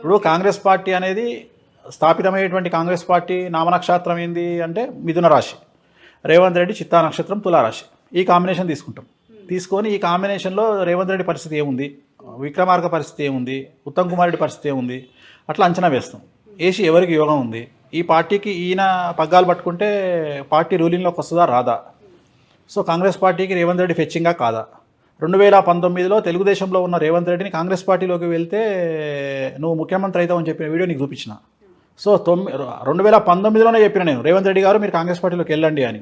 ఇప్పుడు కాంగ్రెస్ పార్టీ అనేది స్థాపితమైనటువంటి కాంగ్రెస్ పార్టీ నామనక్షత్రం ఏంది అంటే మిథున రాశి, రేవంత్ రెడ్డి చిత్తా నక్షత్రం తులారాశి. ఈ కాంబినేషన్ తీసుకుంటాం. తీసుకొని ఈ కాంబినేషన్లో రేవంత్ రెడ్డి పరిస్థితి ఏముంది, విక్రమార్క పరిస్థితి ఏముంది, ఉత్తమ్ కుమార్ రెడ్డి పరిస్థితి ఏముంది, అట్లా అంచనా వేస్తాం. వేసి ఎవరికి యోగం ఉంది, ఈ పార్టీకి ఈయన పగ్గాలు పట్టుకుంటే పార్టీ రూలింగ్లోకి వస్తుందా రాదా, సో కాంగ్రెస్ పార్టీకి రేవంత్ రెడ్డి ఫెచ్చింగా కాదా. 2019లో తెలుగుదేశంలో ఉన్న రేవంత్ రెడ్డిని కాంగ్రెస్ పార్టీలోకి వెళ్తే నువ్వు ముఖ్యమంత్రి అవుతావని చెప్పిన వీడియో నీకు చూపించిన. సో 2019లోనే చెప్పిన నేను, రేవంత్ రెడ్డి గారు మీరు కాంగ్రెస్ పార్టీలోకి వెళ్ళండి అని.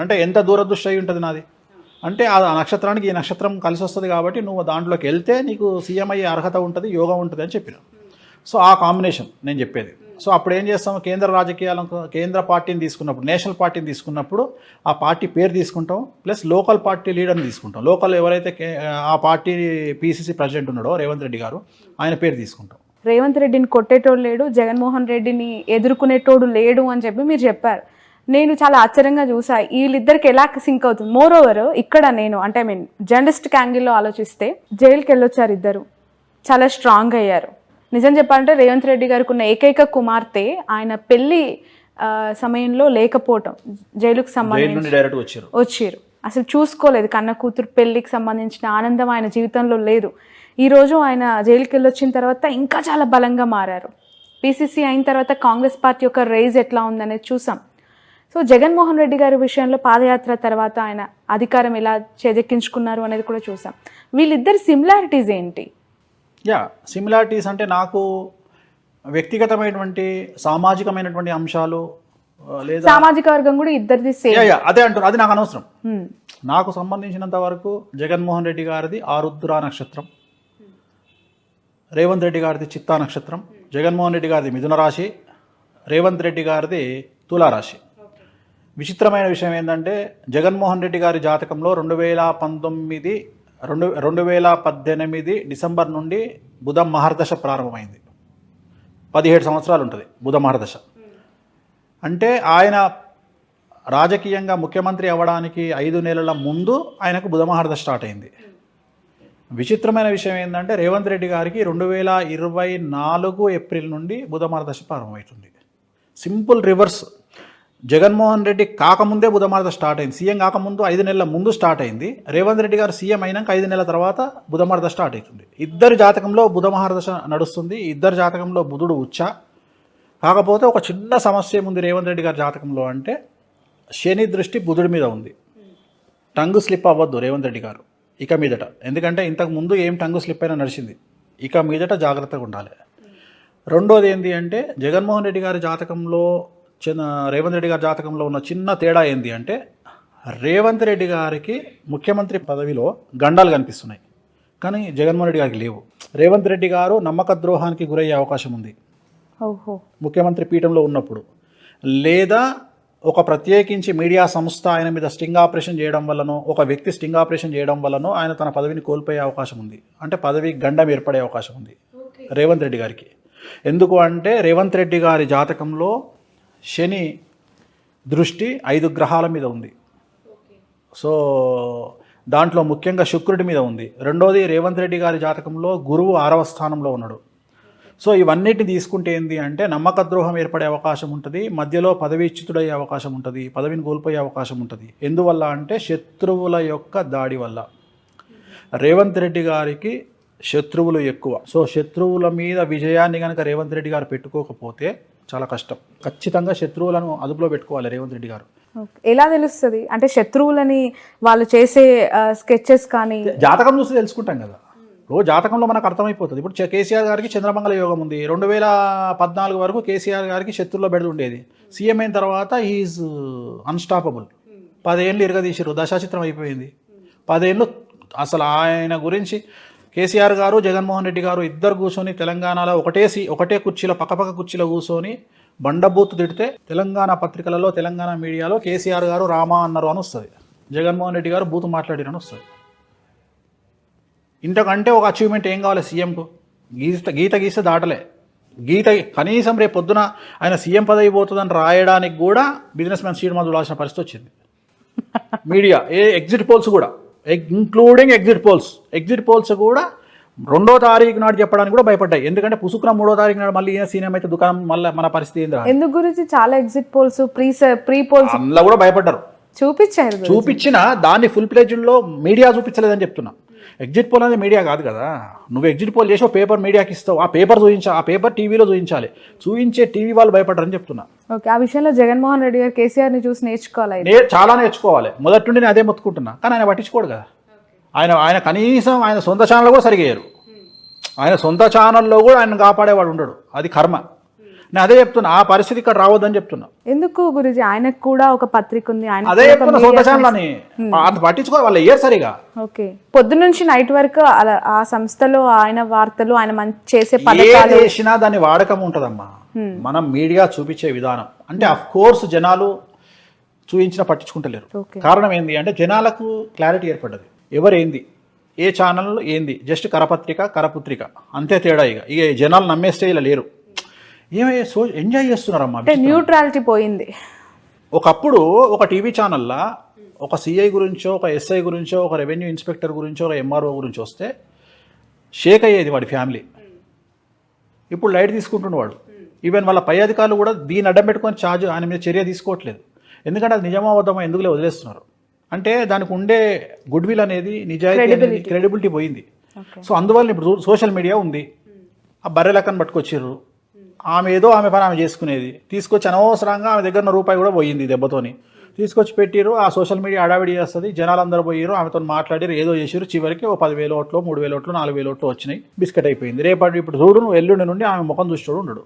అంటే ఎంత దూరదృష్టి అయి ఉంటుంది నాది. అంటే ఆ నక్షత్రానికి ఈ నక్షత్రం కలిసి వస్తుంది కాబట్టి నువ్వు దాంట్లోకి వెళ్తే నీకు సీఎం అయ్యే అర్హత ఉంటుంది, యోగం ఉంటుంది అని చెప్పిన. సో ఆ కాంబినేషన్ నేను చెప్పేది. సో అప్పుడు ఏం చేస్తాం, కేంద్ర రాజకీయాలకు కేంద్ర పార్టీని తీసుకున్నప్పుడు, నేషనల్ పార్టీని తీసుకున్నప్పుడు ఆ పార్టీ పేరు తీసుకుంటాం, ప్లస్ లోకల్ పార్టీ లీడర్ని తీసుకుంటాం. లోకల్ ఎవరైతే ఆ పార్టీ పీసీసీ ప్రెసిడెంట్ ఉన్నాడో రేవంత్ రెడ్డి గారు, ఆయన పేరు తీసుకుంటాం. రేవంత్ రెడ్డిని కొట్టేటోడు లేడు, జగన్మోహన్ రెడ్డిని ఎదుర్కొనేటోడు లేడు అని చెప్పి మీరు చెప్పారు. నేను చాలా ఆశ్చర్యంగా చూసా వీళ్ళిద్దరికి ఎలా సింక్ అవుతుంది. మోర్ ఓవర్ ఇక్కడ నేను అంటే జర్నలిస్టిక్ యాంగిల్లో ఆలోచిస్తే జైలుకి వెళ్ళొచ్చారు ఇద్దరు, చాలా స్ట్రాంగ్ అయ్యారు. నిజం చెప్పాలంటే రేవంత్ రెడ్డి గారికి ఉన్న ఏకైక కుమార్తె ఆయన పెళ్లి సమయంలో లేకపోవటం, జైలుకు సంబంధించి వచ్చారు, అసలు చూసుకోలేదు. కన్న కూతురు పెళ్లికి సంబంధించిన ఆనందం ఆయన జీవితంలో లేదు. ఈరోజు ఆయన జైలుకి వెళ్ళొచ్చిన తర్వాత ఇంకా చాలా బలంగా మారారు. పీసీసీ అయిన తర్వాత కాంగ్రెస్ పార్టీ యొక్క రైజ్ ఎట్లా ఉందనేది చూసాం. సో జగన్మోహన్ రెడ్డి గారి విషయంలో పాదయాత్ర తర్వాత ఆయన అధికారం ఎలా చేజెక్కించుకున్నారు అనేది కూడా చూసాం. వీళ్ళిద్దరి సిమిలారిటీస్ ఏంటి? సిమిలారిటీస్ అంటే నాకు వ్యక్తిగతమైనటువంటి సామాజికమైనటువంటి అంశాలు లేదా సామాజిక వర్గం కూడా ఇద్దరిది సేమ్. అదే అంటారు, అది నాకు అనవసరం. నాకు సంబంధించినంత వరకు జగన్మోహన్ రెడ్డి గారిది ఆరుద్ర నక్షత్రం, రేవంత్ రెడ్డి గారిది చిత్తా నక్షత్రం, జగన్మోహన్ రెడ్డి గారిది మిథున రాశి, రేవంత్ రెడ్డి గారిది తులారాశి. విచిత్రమైన విషయం ఏంటంటే జగన్మోహన్ రెడ్డి గారి జాతకంలో 2018 డిసెంబర్ నుండి బుధ మహర్దశ ప్రారంభమైంది. 17 సంవత్సరాలు ఉంటుంది బుధ మహర్దశ. అంటే ఆయన రాజకీయంగా ముఖ్యమంత్రి అవ్వడానికి 5 నెలల ముందు ఆయనకు బుధ మహర్దశ స్టార్ట్ అయింది. విచిత్రమైన విషయం ఏంటంటే రేవంత్ రెడ్డి గారికి 2024 ఏప్రిల్ నుండి బుధ మహర్దశ ప్రారంభమవుతుంది. Simple reverse. జగన్మోహన్ రెడ్డి కాకముందే బుధ మహర్దశ స్టార్ట్ అయింది. సీఎం కాకముందు 5 నెలల ముందు స్టార్ట్ అయింది. రేవంత్ రెడ్డి గారు సీఎం అయినాక 5 నెలల తర్వాత బుధ మహర్దశ స్టార్ట్ అవుతుంది. ఇద్దరి జాతకంలో బుధ మహర్దశ నడుస్తుంది. ఇద్దరి జాతకంలో బుధుడు ఉచ్చ. కాకపోతే ఒక చిన్న సమస్య ఏముంది రేవంత్ రెడ్డి గారి జాతకంలో అంటే శని దృష్టి బుధుడి మీద ఉంది. టంగ్ స్లిప్ అవ్వద్దు రేవంత్ రెడ్డి గారు ఇక మీదట. ఎందుకంటే ఇంతకు ముందు ఏం టంగ్ స్లిప్ అయినా నడిచింది. ఇక మీదట జాగ్రత్తగా ఉండాలి. రెండోది ఏంటి అంటే జగన్మోహన్ రెడ్డి గారి జాతకంలో రేవంత్ రెడ్డి గారి జాతకంలో ఉన్న చిన్న తేడా ఏంటి అంటే రేవంత్ రెడ్డి గారికి ముఖ్యమంత్రి పదవిలో గండాలు కనిపిస్తున్నాయి, కానీ జగన్మోహన్ రెడ్డి గారికి లేవు. రేవంత్ రెడ్డి గారు నమ్మక ద్రోహానికి గురయ్యే అవకాశం ఉంది ముఖ్యమంత్రి పీఠంలో ఉన్నప్పుడు, లేదా ఒక ప్రత్యేకించి మీడియా సంస్థ ఆయన మీద స్టింగ్ ఆపరేషన్ చేయడం వల్లనో, ఒక వ్యక్తి స్టింగ్ ఆపరేషన్ చేయడం వల్లనో ఆయన తన పదవిని కోల్పోయే అవకాశం ఉంది. అంటే పదవి గండం ఏర్పడే అవకాశం ఉంది రేవంత్ రెడ్డి గారికి. ఎందుకు అంటే రేవంత్ రెడ్డి గారి జాతకంలో శని దృష్టి 5 గ్రహాల మీద ఉంది. సో దాంట్లో ముఖ్యంగా శుక్రుడి మీద ఉంది. రెండోది రేవంత్ రెడ్డి గారి జాతకంలో గురువు 6వ స్థానంలో ఉన్నాడు. సో ఇవన్నిటిని తీసుకుంటే ఏంటి అంటే నమ్మక ద్రోహం ఏర్పడే అవకాశం ఉంటుంది, మధ్యలో పదవీచ్యుతుడయ్యే అవకాశం ఉంటుంది, పదవిని కోల్పోయే అవకాశం ఉంటుంది. ఎందువల్ల అంటే శత్రువుల యొక్క దాడి వల్ల. రేవంత్ రెడ్డి గారికి శత్రువులు ఎక్కువ. సో శత్రువుల మీద విజయాన్ని కనుక రేవంత్ రెడ్డి గారు పెట్టుకోకపోతే చాలా కష్టం. ఖచ్చితంగా శత్రువులను అదుపులో పెట్టుకోవాలి రేవంత్ రెడ్డి గారు. ఎలా తెలుస్తుంది అంటే శత్రువులని వాళ్ళు చేసే స్కెచెస్ కానీ జాతకం చూస్తే తెలుసుకుంటాం కదా. రోజు జాతకంలో మనకు అర్థమైపోతుంది. ఇప్పుడు కేసీఆర్ గారికి చంద్రమంగళ యోగం ఉంది. 2014 వరకు కేసీఆర్ గారికి శత్రువులో బెడద ఉండేది. సీఎం అయిన తర్వాత ఈజ్ అన్స్టాపబుల్. 10 ఏళ్ళు ఇరగదీసారు, దశాచిత్రం అయిపోయింది. 10 ఏళ్ళు అసలు ఆయన గురించి కేసీఆర్ గారు జగన్మోహన్ రెడ్డి గారు ఇద్దరు కూర్చొని తెలంగాణలో ఒకటే కుర్చీలో పక్కపక్క కుర్చీలో కూర్చొని బండబూతు తిడితే తెలంగాణ పత్రికలలో తెలంగాణ మీడియాలో కేసీఆర్ గారు రామా అన్నారు అని వస్తుంది, జగన్మోహన్ రెడ్డి గారు బూతు మాట్లాడిరని వస్తుంది. ఇంతకంటే ఒక అచీవ్మెంట్ ఏం కావాలి సీఎంకు? గీత గీస్తే దాటలే. గీత కనీసం రేపు పొద్దున ఆయన సీఎం పదవి పోతుందని రాయడానికి కూడా బిజినెస్ మ్యాన్ సీడ్ మందు రాసిన పరిస్థితి వచ్చింది. మీడియా ఎగ్జిట్ పోల్స్ కూడా ఇంక్లూడింగ్ ఎగ్జిట్ పోల్స్ కూడా 2వ తారీఖు నాడు చెప్పడానికి కూడా భయపడ్డాయి. ఎందుకంటే పుసుకున 3వ తారీఖు నాడు మళ్ళీ ఈయన సీనియం అయితే దుకాణం మళ్ళీ మన పరిస్థితి ఏంద్రా ఎందుకు గురించి చాలా ఎగ్జిట్ పోల్స్ ప్రీ పోల్స్ అందులో కూడా భయపడ్డారు. చూపించారు. చూపించిన దాన్ని ఫుల్ ప్లేజ్లో మీడియా చూపించలేదని చెప్తున్నా. ఎగ్జిట్ పోల్ అనేది మీడియా కాదు కదా. నువ్వు ఎగ్జిట్ పోల్ చేసి పేపర్ మీడియాకి ఇస్తావు, ఆ పేపర్ చూపించాలి, ఆ పేపర్ టీవీలో చూపించాలి. చూపించే టీవీ వాళ్ళు భయపడ్డారని చెప్తున్నా. ఓకే, ఆ విషయంలో జగన్మోహన్ రెడ్డి గారు కేసీఆర్ని చూసి నేర్చుకోవాలి. చాలా నేర్చుకోవాలి. మొదటి నుండి నేను అదే మొత్తుకుంటున్నా, కానీ ఆయన పట్టించుకోడు కదా. ఆయన కనీసం ఆయన సొంత ఛానల్ కూడా సరిగేయరు. ఆయన సొంత ఛానల్లో కూడా ఆయన కాపాడేవాడు ఉండడు. అది కర్మ. నేను అదే చెప్తున్నా, ఆ పరిస్థితి ఇక్కడ రావద్దని చెప్తున్నా. ఎందుకు గురుజీ, ఆయనకు కూడా ఒక పత్రిక ఉంది, అదే చెప్తున్నా, సొంత ఛానల్ అని అంత పట్టించుకో వాళ్ళు ఇయ్యరు సరిగా. ఓకే, పొద్దు నుంచి నైట్ వరకు అలా ఆ సంస్థలో ఆయన వార్తలు, ఆయన చేసే పథకాలు చేసినా దాని వాడకం ఉంటుందమ్మా. మనం మీడియా చూపించే విధానం అంటే అఫ్ కోర్స్ జనాలు చూపించినా పట్టించుకుంటలేరు. కారణం ఏంది అంటే జనాలకు క్లారిటీ ఏర్పడ్డది. ఎవరేంది, ఏ ఛానల్ ఏంది, జస్ట్ కరపుత్రిక అంతే తేడా. ఇక జనాలు నమ్మే స్టేజ్లో లేరు. ఎంజాయ్ చేస్తున్నారమ్మా. న్యూట్రాలిటీ పోయింది. ఒకప్పుడు ఒక టీవీ ఛానల్లో ఒక సిఐ గురించో, ఒక ఎస్ఐ గురించో, ఒక రెవెన్యూ ఇన్స్పెక్టర్ గురించో, ఒక ఎంఆర్ఓ గురించి వస్తే షేక్ అయ్యేది వాడి ఫ్యామిలీ. ఇప్పుడు లైట్ తీసుకుంటున్న వాడు. ఈవెన్ వాళ్ళ పై అధికారులు కూడా దీన్ని అడ్డం పెట్టుకొని ఆయన మీద చర్య తీసుకోవట్లేదు. ఎందుకంటే అది నిజమో అబద్ధమో ఎందుకులే వదిలేస్తున్నారు. అంటే దానికి ఉండే గుడ్ విల్ అనేది, నిజాయితీ అనేది, క్రెడిబిలిటీ పోయింది. సో అందువల్ల ఇప్పుడు సోషల్ మీడియా ఉంది. ఆ బర్రె లెక్కను పట్టుకొచ్చిర్రు. ఆమె పని ఆమె చేసుకునేది తీసుకొచ్చి అనవసరంగా ఆమె దగ్గర రూపాయి కూడా పోయింది దెబ్బతోని తీసుకొచ్చి పెట్టిరు. ఆ సోషల్ మీడియా అడావిడి చేస్తుంది. జనాలందరూ పోయిరు, ఆమెతో మాట్లాడిరు, ఏదో చేసిరు. చివరికి ఓ 10,000 ఓట్లు, 3,000 ఓట్లు, 4,000 ఓట్లు వచ్చినాయి. బిస్కెట్ అయిపోయింది. ఇప్పుడు చూడు, నువ్వు ఎల్లుండి నుండి ఆమె ముఖం చూస్తాడు ఉండడు.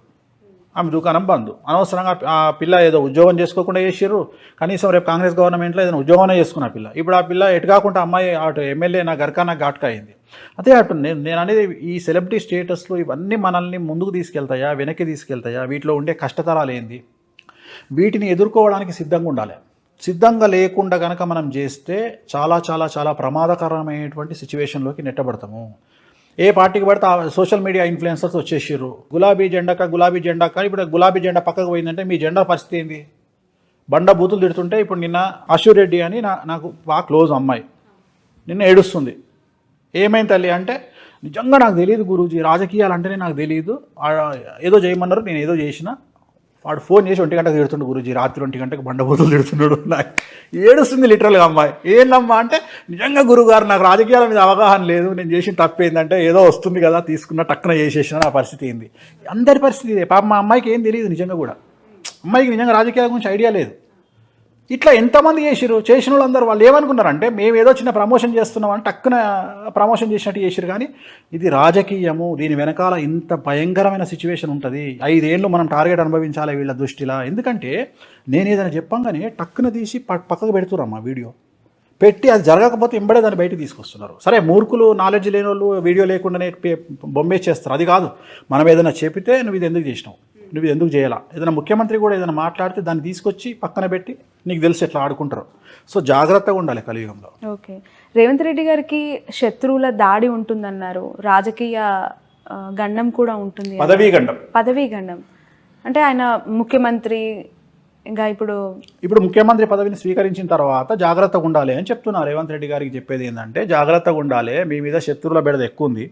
ఆమె దుకాణం బంద్. అనవసరంగా ఆ పిల్ల ఏదో ఉద్యోగం చేసుకోకుండా చేసిర్రు. కనీసం రేపు కాంగ్రెస్ గవర్నమెంట్లో ఏదైనా ఉద్యోగమే చేసుకున్న పిల్ల. ఇప్పుడు ఆ పిల్ల ఎటు కాకుండా అమ్మాయి అటు ఎమ్మెల్యే నా గర్కా నాకు ఘాట్కా అయింది. అదే అటు నేను అనేది ఈ సెలబ్రిటీ స్టేటస్లు ఇవన్నీ మనల్ని ముందుకు తీసుకెళ్తాయా, వెనక్కి తీసుకెళ్తాయా, వీటిలో ఉండే కష్టతరాలు ఏంది, వీటిని ఎదుర్కోవడానికి సిద్ధంగా ఉండాలి. సిద్ధంగా లేకుండా కనుక మనం చేస్తే చాలా చాలా చాలా ప్రమాదకరమైనటువంటి సిచ్యువేషన్లోకి నెట్టబడతాము. ఏ పార్టీకి పడితే సోషల్ మీడియా ఇన్ఫ్లుయెన్సర్స్ వచ్చేసారు. గులాబీ జెండా కానీ ఇప్పుడు గులాబీ జెండా పక్కకు పోయిందంటే మీ జెండా పరిస్థితి ఏంది? బండ బూతులు తిడుతుంటే ఇప్పుడు నిన్న అశూర్ రెడ్డి అని నాకు బాగా క్లోజ్ అమ్మాయి నిన్న ఏడుస్తుంది. ఏమైంది తల్లి అంటే, నిజంగా నాకు తెలియదు గురూజీ, రాజకీయాలు అంటేనే నాకు తెలియదు, ఏదో చేయమన్నారు, నేను ఏదో చేసిన. వాడు ఫోన్ చేసి 1 గంటకు తిడుతుండు గురూజీ, రాత్రి 1 గంటకు బండబూతులు తిడుతున్నాడు. నాకు ఏడుస్తుంది లిటరల్గా అమ్మాయి. ఏందమ్మా అంటే, నిజంగా గురుగారు నాకు రాజకీయాల మీద అవగాహన లేదు, నేను చేసిన తప్పు ఏంటంటే ఏదో వస్తుంది కదా తీసుకున్న టక్కున చేసేసిన. నా పరిస్థితి ఏంది? అందరి పరిస్థితి ఇదే. పాప మా అమ్మాయికి ఏం తెలియదు నిజంగా కూడా. అమ్మాయికి నిజంగా రాజకీయాల గురించి ఐడియా లేదు. ఇట్లా ఎంతమంది చేసిన వాళ్ళందరూ వాళ్ళు ఏమనుకున్నారంటే మేము ఏదో చిన్న ప్రమోషన్ చేస్తున్నామని టక్కున ప్రమోషన్ చేసినట్టు చేసిరు. కానీ ఇది రాజకీయము, దీని వెనకాల ఇంత భయంకరమైన సిచ్యువేషన్ ఉంటుంది. 5 ఏళ్ళు మనం టార్గెట్ అనుభవించాలి వీళ్ళ దృష్టిలా. ఎందుకంటే నేను ఏదైనా చెప్పంగానే టక్కున తీసి పక్కకు పెడుతురమ్మా వీడియో పెట్టి, అది జరగకపోతే ఎంబడే దాన్ని బయటకు తీసుకొస్తున్నారు. సరే, మూర్ఖులు, నాలెడ్జ్ లేని వాళ్ళు వీడియో లేకుండానే బొమ్మే చేస్తారు. అది కాదు. మనం ఏదైనా చెప్పితే నువ్వు ఇది ఎందుకు చేసినావు, నువ్వు ఇది ఎందుకు చేయాలా, ఏదైనా ముఖ్యమంత్రి కూడా ఏదైనా మాట్లాడితే దాన్ని తీసుకొచ్చి పక్కన పెట్టి నీకు తెలిసి ఎట్లా ఆడుకుంటారు. సో జాగ్రత్తగా ఉండాలి కలియుగంలో. ఓకే, రేవంత్ రెడ్డి గారికి శత్రువుల దాడి ఉంటుందన్నారు, రాజకీయ గండం కూడా ఉంటుంది, పదవీ గండం అంటే ఆయన ముఖ్యమంత్రి ఇంకా ఇప్పుడు ముఖ్యమంత్రి పదవిని స్వీకరించిన తర్వాత జాగ్రత్తగా ఉండాలి అని చెప్తున్నారు. రేవంత్ రెడ్డి గారికి చెప్పేది ఏంటంటే, జాగ్రత్తగా ఉండాలి, మీ మీద శత్రువుల బెడద ఎక్కువ ఉంది.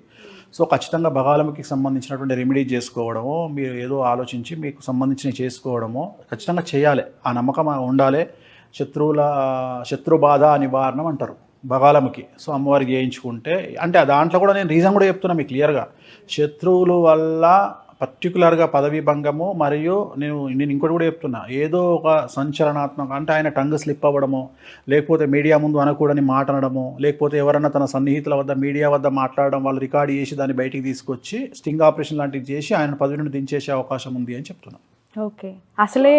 సో ఖచ్చితంగా బగాలముకి సంబంధించినటువంటి రెమెడీస్ చేసుకోవడము, మీరు ఏదో ఆలోచించి మీకు సంబంధించినవి చేసుకోవడము ఖచ్చితంగా చేయాలి. ఆ నమ్మకం ఉండాలి. శత్రు బాధ నివారణం అంటారు బగాలముకి. సో అమ్మవారికి చేయించుకుంటే, అంటే దాంట్లో కూడా నేను రీజన్ కూడా చెప్తున్నా మీకు క్లియర్గా. శత్రువుల వల్ల పర్టికులర్గా పదవీ భంగము, మరియు నేను ఇంకోటి కూడా చెప్తున్నా, ఏదో ఒక సంచలనాత్మక అంటే ఆయన టంగ్ స్లిప్ అవ్వడము, లేకపోతే మీడియా ముందు అనకూడని మాట అనడము, లేకపోతే ఎవరన్నా తన సన్నిహితుల వద్ద మీడియా వద్ద మాట్లాడడం, వాళ్ళు రికార్డ్ చేసి దాన్ని బయటికి తీసుకొచ్చి స్టింగ్ ఆపరేషన్ లాంటివి చేసి ఆయన పదవి నుండి దించేసే అవకాశం ఉంది అని చెప్తున్నా. ఓకే, అసలే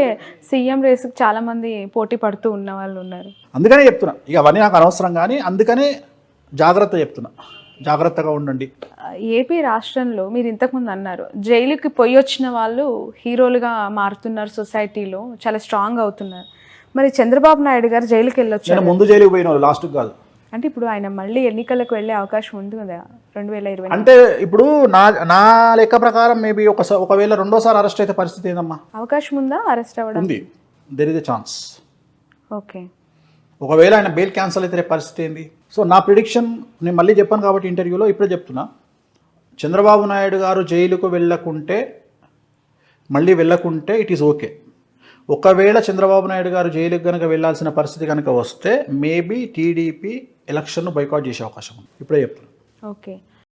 సీఎం రేసుకు చాలా మంది పోటీ పడుతూ ఉన్న వాళ్ళు ఉన్నారు. అందుకనే చెప్తున్నా, ఇక అవన్నీ నాకు అనవసరం, కానీ అందుకనే జాగ్రత్త చెప్తున్నా, జాగ్రత్తగా ఉండండి. ఏపీ రాష్ట్రంలో మీరు ఇంతకుముందు అన్నారు, జైలుకి పోయి వచ్చిన వాళ్ళు హీరోలుగా మారుతున్నారు, సొసైటీలో చాలా స్ట్రాంగ్ అవుతున్నారు. మరి చంద్రబాబు నాయుడు గారు జైలుకి వెళ్ళొచ్చు, ముందు జైలుకి పోయిన వాళ్ళు లాస్ట్ కాదు అంటే ఇప్పుడు ఆయన మళ్ళీ ఎన్నికలకు వెళ్ళే అవకాశం ఉంది కదా 2020. అంటే ఇప్పుడు నా లెక్క ప్రకారం మేబీ ఒకవేళ రెండోసారి అరెస్ట్ అయితే పరిస్థితి ఏందమ్మా? అవకాశం ఉందా అరెస్ట్ అవ్వడం? ఉంది, there is a chance. Okay, ఒకవేళ ఆయన బెయిల్ క్యాన్సిల్ అయితే పరిస్థితి ఏంది? సో నా ప్రిడిక్షన్ నేను మళ్ళీ చెప్పాను కాబట్టి ఇంటర్వ్యూలో ఇప్పుడే చెప్తున్నా, చంద్రబాబు నాయుడు గారు జైలుకు మళ్ళీ వెళ్ళకుంటే ఇట్ ఈస్ ఓకే. ఒకవేళ చంద్రబాబు నాయుడు గారు జైలుకు కనుక వెళ్ళాల్సిన పరిస్థితి కనుక వస్తే మేబీ టీడీపీ ఎలక్షన్ను బైకాట్ చేసే అవకాశం ఉంది. ఇప్పుడే చెప్తాను. ఓకే.